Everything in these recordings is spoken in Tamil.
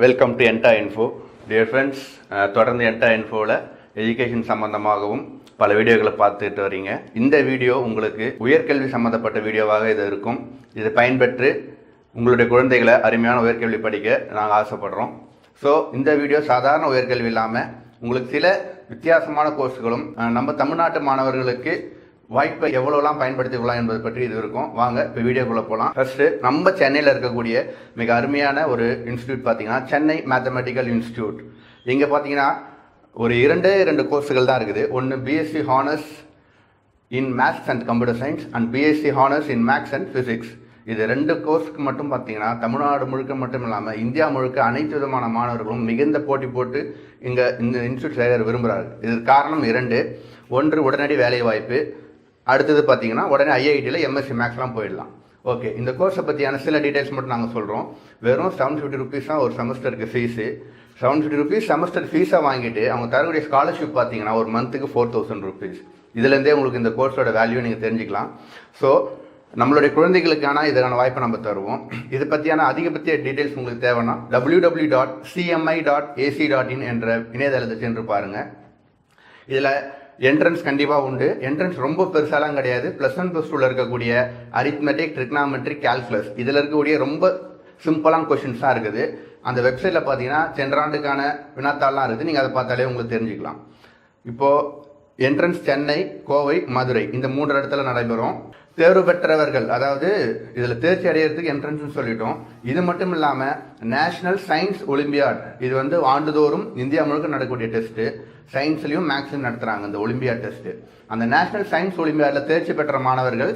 Welcome to Enta Info dear friends. தொடர்ந்து என்டா இன்ஃபோவில் எஜுகேஷன் சம்மந்தமாகவும் பல வீடியோக்களை பார்த்துட்டு வரீங்க. இந்த வீடியோ உங்களுக்கு உயர்கல்வி சம்மந்தப்பட்ட வீடியோவாக இது இருக்கும். இதை பயன்பெற்று உங்களுடைய குழந்தைகளை அருமையான உயர்கல்வி படிக்க நாங்கள் ஆசைப்படுறோம். ஸோ இந்த வீடியோ சாதாரண உயர்கல்வி இல்லாமல் உங்களுக்கு சில வித்தியாசமான கோர்ஸுகளும் நம்ம தமிழ்நாட்டு மாணவர்களுக்கு வாய்ப்பை எவ்வளோலாம் பயன்படுத்திக்கலாம் என்பதை பற்றி இது இருக்கும். வாங்க இப்போ வீடியோக்குள்ளே போகலாம். ஃபர்ஸ்ட்டு நம்ம சென்னையில் இருக்கக்கூடிய மிக அருமையான ஒரு இன்ஸ்டியூட் பார்த்தீங்கன்னா சென்னை மேத்தமெட்டிக்கல் இன்ஸ்டியூட். இங்கே பார்த்தீங்கன்னா ஒரு இரண்டு கோர்ஸுகள் தான் இருக்குது. ஒன்று BSc honours in maths and computer science and BSc honours in maths and physics. இது ரெண்டு கோர்ஸுக்கு மட்டும் பார்த்தீங்கன்னா தமிழ்நாடு முழுக்க மட்டும் இல்லாமல் இந்தியா முழுக்க அனைத்து விதமான மாணவர்களும் மிகுந்த போட்டி போட்டு இங்கே இந்த இன்ஸ்டியூட் சேர விரும்புகிறார்கள். இதற்கு காரணம் இரண்டு. ஒன்று உடனடி வேலை வாய்ப்பு, அடுத்தது பார்த்தீங்கன்னா உடனே ஐஐடியில் எம்எஸ்சி மேக்ஸ்லாம் போயிடலாம். ஓகே, இந்த கோர்ஸை பற்றியான சில டீட்டெயில்ஸ் மட்டும் நாங்கள் சொல்கிறோம். வெறும் 750 ருபீஸ் தான் ஒரு செமஸ்டருக்கு ஃபீஸு. 750 ருபீஸ் செமஸ்டர் ஃபீஸாக வாங்கிட்டு அவங்க தரக்கூடிய ஸ்காலர்ஷிப் பார்த்தீங்கன்னா ஒரு மந்த்துக்கு 4000 ருபீஸ். இதுலேருந்தே உங்களுக்கு இந்த கோர்ஸோட வேல்யூ நீங்கள் தெரிஞ்சுக்கலாம். ஸோ நம்மளுடைய குழந்தைகளுக்கான இதற்கான வாய்ப்பை நம்ம தருவோம். இதை பற்றியான அதிகபட்ச டீட்டெயில்ஸ் உங்களுக்கு தேவைன்னா www.cmi.ac.in என்ற இணையதளத்தை சென்று பாருங்கள். இதில் என்ட்ரன்ஸ் கண்டிப்பாக உண்டு. என்ட்ரன்ஸ் ரொம்ப பெருசாலாம் கிடையாது. +1 +2 இருக்கக்கூடிய அரித்மெட்டிக், ட்ரிக்னாமெட்ரிக், கால்குலஸ் இதில் இருக்கக்கூடிய ரொம்ப சிம்பிளான கொஷின்ஸ் தான் இருக்குது. அந்த வெப்சைட்டில் பார்த்தீங்கன்னா சென்ற ஆண்டுக்கான வினாத்தாள்லாம் இருக்குது. நீங்கள் அதை பார்த்தாலே உங்களுக்கு தெரிஞ்சுக்கலாம். இப்போது என்ட்ரன்ஸ் சென்னை, கோவை, மதுரை இந்த 3 இடத்துல நடைபெறும். தேர்வு பெற்றவர்கள், அதாவது இதில் தேர்ச்சி அடையிறதுக்கு என்ட்ரன்ஸ்னு சொல்லிட்டோம். இது மட்டும் இல்லாமல் நேஷனல் சயின்ஸ் ஒலிம்பியாட், இது ஆண்டுதோறும் இந்தியா முழுக்க நடக்கக்கூடிய டெஸ்ட்டு. சயின்ஸ்லையும் மேக்ஸ்லையும் நடத்துகிறாங்க இந்த ஒலிம்பியாட் டெஸ்ட்டு. அந்த நேஷனல் சயின்ஸ் ஒலிம்பியாடில் தேர்ச்சி பெற்ற மாணவர்கள்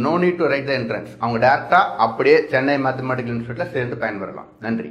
no need to write the entrance. அவங்க டேரெக்டாக அப்படியே சென்னை மேத்தமெட்டிக்கல் இன்ஸ்டியூட்டில் சேர்ந்து பயன்பெறலாம். நன்றி.